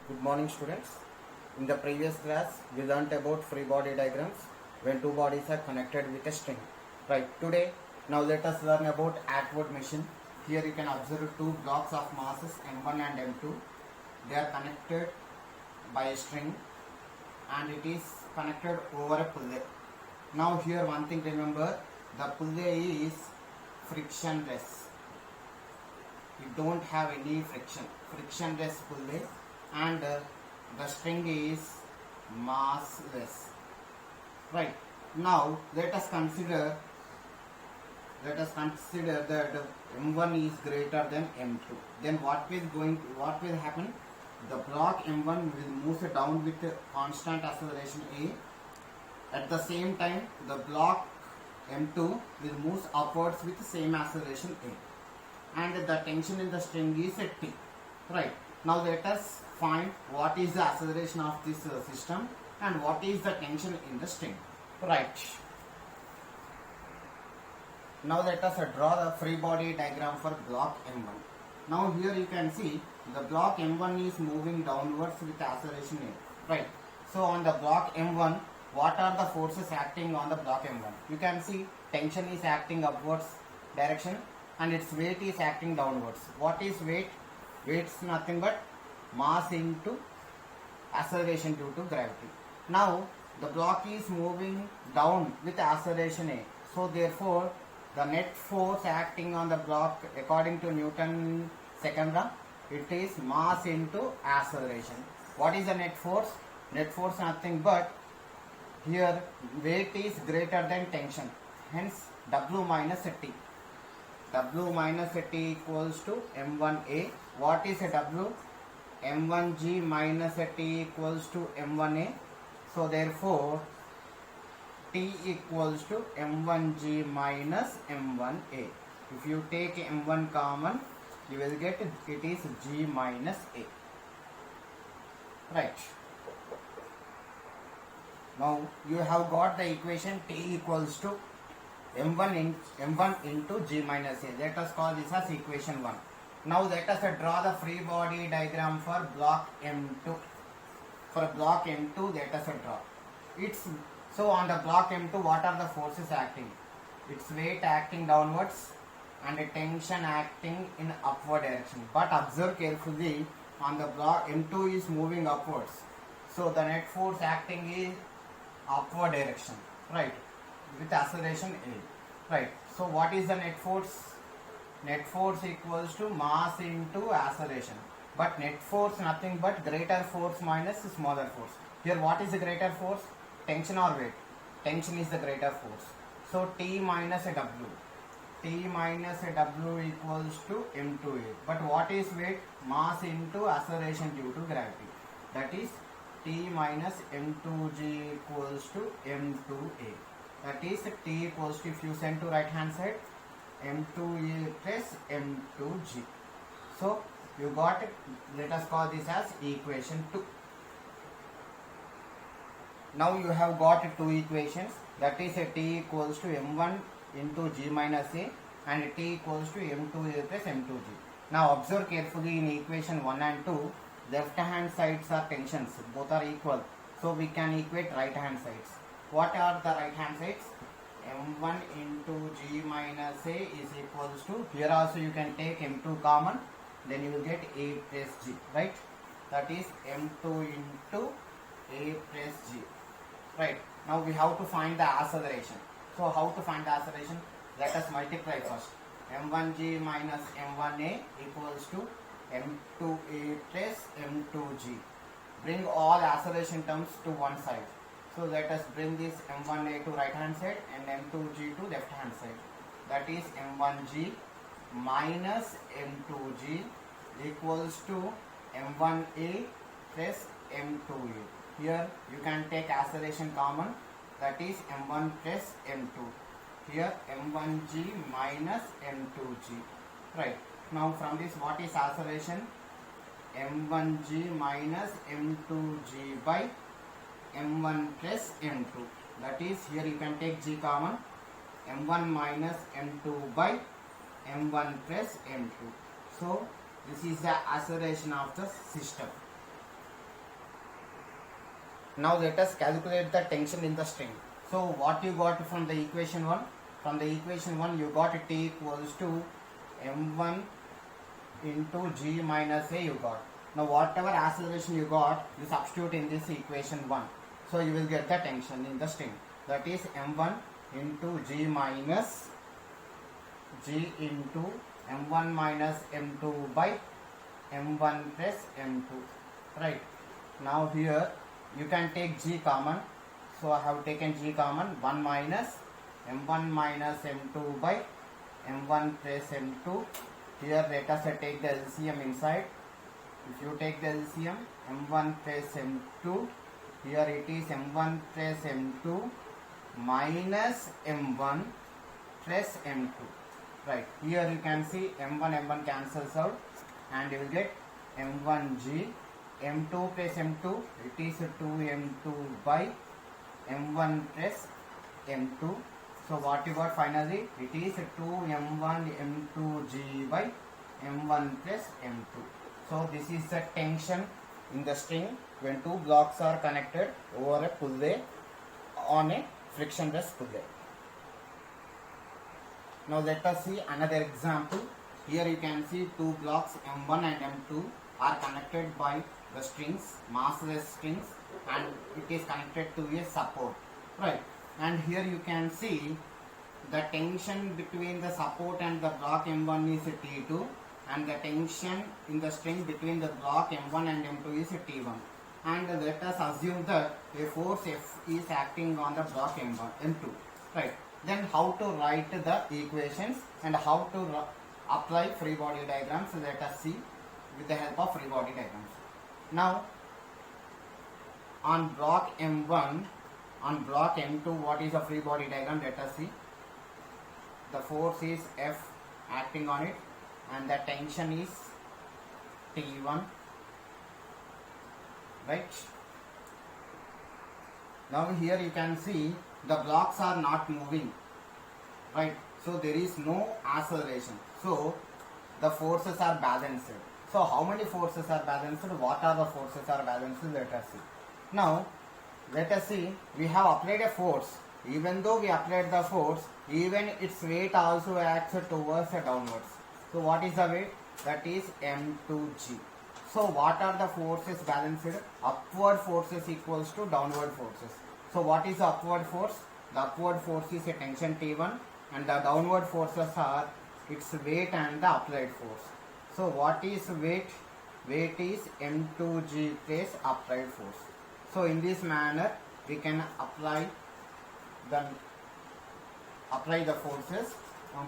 Good morning, students. In the previous class, we learnt about free body diagrams when two bodies are connected with a string. Right. Today, now let us learn about Atwood machine. Here you can observe two blocks of masses M1 and M2. They are connected by a string and it is connected over a pulley. Now here one thing remember, the pulley is frictionless. You don't have any frictionless pulley, and the string is massless. Right. Now let us consider that M1 is greater than M2. Then what will happen? The block M1 will move down with constant acceleration A. At the same time, the block M2 will move upwards with the same acceleration A. And the tension in the string is at T. Right. Now let us find what is the acceleration of this system and what is the tension in the string. Right. Now let us draw the free body diagram for block M1. Now here you can see the block M1 is moving downwards with acceleration A. Right. So on the block M1, what are the forces acting on the block M1? You can see tension is acting upwards direction and its weight is acting downwards. What is weight? Weight is nothing but mass into acceleration due to gravity. Now the block is moving down with acceleration A. So therefore the net force acting on the block according to Newton second law, it is mass into acceleration. What is the net force? Net force nothing but here weight is greater than tension. Hence W minus T. W minus T equals to M1A. What is a W? M1G minus T equals to M1A. So therefore T equals to M1G minus M1A. If you take M1 common, you will get it is G minus A. Right. Now you have got the equation T equals to M1 into G minus A. Let us call this as equation 1. Now let us draw the free body diagram for block M2. For block M2, let us draw. So on the block M2, what are the forces acting? Its weight acting downwards and a tension acting in upward direction. But observe carefully, on the block M2 is moving upwards. So the net force acting is upward direction. Right. With acceleration A. Right. So what is the net force? Net force equals to mass into acceleration. But net force nothing but greater force minus smaller force. Here what is the greater force? Tension or weight? Tension is the greater force. So T minus a W. T minus a W equals to M2A. But what is weight? Mass into acceleration due to gravity. That is T minus M2G equals to M2A. That is T equals to, if you send to right hand side, M2A plus M2G. So you got it. Let us call this as equation 2. Now you have got two equations, that is a T equals to M1 into G minus A and T equals to M2A plus M2G. Now observe carefully in equation 1 and 2, left hand sides are tensions, both are equal. So we can equate right hand sides. What are the right hand sides? M1 into G minus A is equals to, here also you can take M2 common, then you will get A plus G, right? That is M2 into A plus G. Right. Now we have to find the acceleration. So how to find the acceleration? Let us multiply first. M1G minus M1A equals to M2A plus M2G. Bring all acceleration terms to one side. So let us bring this M1A to right hand side and M2G to left hand side. That is M1G minus M2G equals to M1A plus M2A. Here you can take acceleration common, that is M1 plus M2. Here M1G minus M2G. Right. Now from this what is acceleration? M1G minus M2G by M1 plus M2. That is, here you can take G common, M1 minus M2 by M1 plus M2. So this is the acceleration of the system. Now let us calculate the tension in the string. So what you got from the equation 1? From the equation 1 you got T equals to m1 into g minus a you got. Now whatever acceleration you got, you substitute in this equation 1. So you will get the tension in the string. That is m1 into g minus g into m1 minus m2 by m1 plus m2. Right. Now here you can take g common. So I have taken g common. 1 minus m1 minus m2 by m1 plus m2. Here let us take the LCM inside. If you take the LCM, m1 plus m2, here it is m1 plus m2 minus m1 plus m2. Right, here you can see m1 cancels out and you will get m1g, m2 plus m2, it is 2m2 by m1 plus m2. So what you got finally, it is 2m1 m2g by m1 plus m2. So this is the tension in the string when two blocks are connected over a pulley on a frictionless pulley. Now let us see another example. Here you can see two blocks m1 and m2 are connected by the strings, massless strings, and it is connected to a support. Right. And here you can see the tension between the support and the block m1 is T2, and the tension in the string between the block m1 and m2 is T1. And let us assume that a force F is acting on the block m1, m2. Right. Then how to write the equations and how to apply free body diagrams, let us see with the help of free body diagrams. Now on block m1, on block m2, what is a free body diagram? Let us see. The force is F acting on it and the tension is T1. Right. Now here you can see the blocks are not moving. Right. So there is no acceleration. So the forces are balanced. So how many forces are balanced? What are the forces are balanced? Let us see. Now let us see, we have applied a force. Even though we applied the force, even its weight also acts towards the downwards. So what is the weight? That is m2g. So what are the forces balanced? Upward forces equals to downward forces. So what is the upward force? The upward force is a tension T1 and the downward forces are its weight and the applied force. So what is weight? Weight is m2g plus applied force. So in this manner we can apply the forces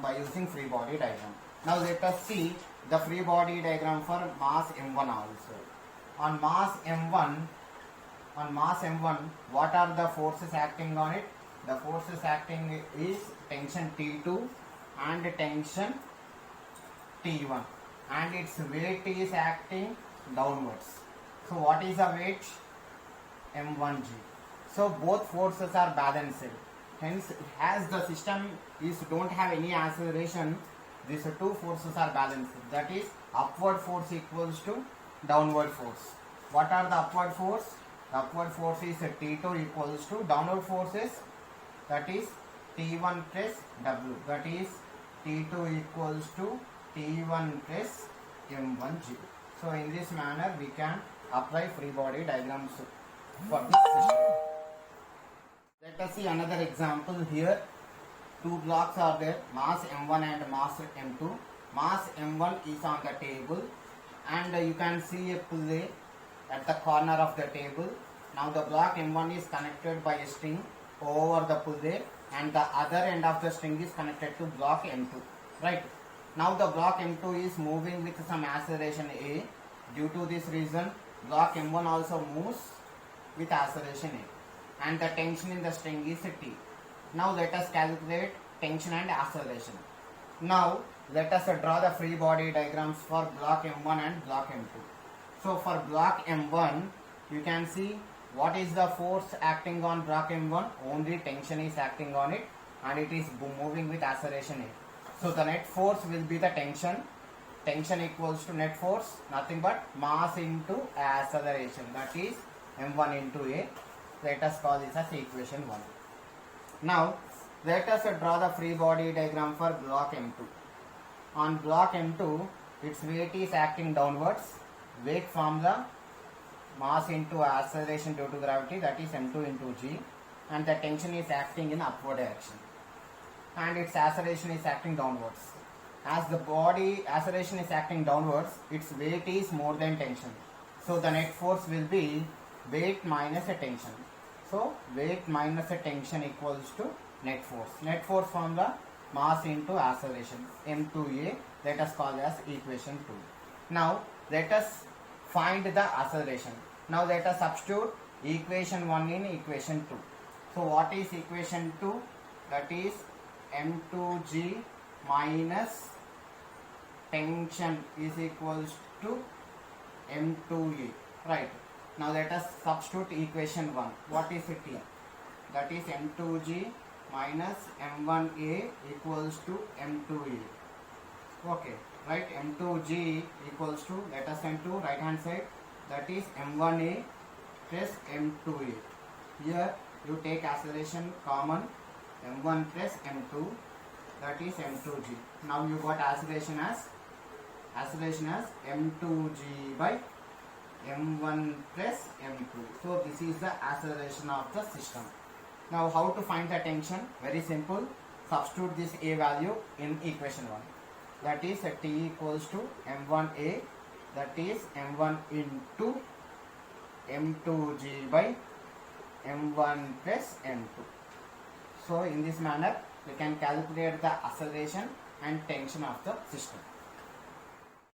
by using free body diagram. Now let us see the free body diagram for mass m1 also. On mass m1, what are the forces acting on it? The forces acting is tension T2 and tension T1, and its weight is acting downwards. So what is the weight? m1g. So both forces are balanced. Hence, as the system don't have any acceleration, these two forces are balanced. That is, upward force equals to downward force. What are the upward force? The upward force is T2 equals to downward forces, that is T1 plus W. That is T2 equals to T1 plus m1g. So in this manner we can apply free body diagrams for this system. Let us see another example here. Two blocks are there, mass m1 and mass m2. Mass m1 is on the table and you can see a pulley at the corner of the table. Now the block m1 is connected by a string over the pulley and the other end of the string is connected to block m2. Right. Now the block m2 is moving with some acceleration a. Due to this reason, block m1 also moves with acceleration a, and the tension in the string is T. Now let us calculate tension and acceleration. Now let us draw the free body diagrams for block m1 and block m2. So for block m1, you can see what is the force acting on block m1. Only tension is acting on it and it is moving with acceleration a. So the net force will be the tension. Tension equals to net force, nothing but mass into acceleration, that is m1 into a. Let us call this as equation 1. Now let us draw the free body diagram for block M2. On block M2, its weight is acting downwards. Weight formula, mass into acceleration due to gravity, that is m2 into g, and the tension is acting in upward direction, and its acceleration is acting downwards. As the body acceleration is acting downwards, its weight is more than tension, so the net force will be weight minus a tension. So weight minus a tension equals to net force. Net force formula, mass into acceleration, m2a. Let us call as equation 2. Now let us find the acceleration. Now let us substitute equation 1 in equation 2. So what is equation 2? That is m2g minus tension is equals to m2a. Right. Now let us substitute equation 1. What is it here? That is m2g minus m1a equals to m2a. Okay, right, m2g equals to, let us send to right hand side, that is m1a plus m2a. Here you take acceleration common, m1 plus m2, that is m2g. Now you got acceleration as m2g by m1 plus m2. So this is the acceleration of the system. Now how to find the tension? Very simple. Substitute this a value in equation 1. That is T equals to m1a, that is m1 into m2g by m1 plus m2. So in this manner we can calculate the acceleration and tension of the system.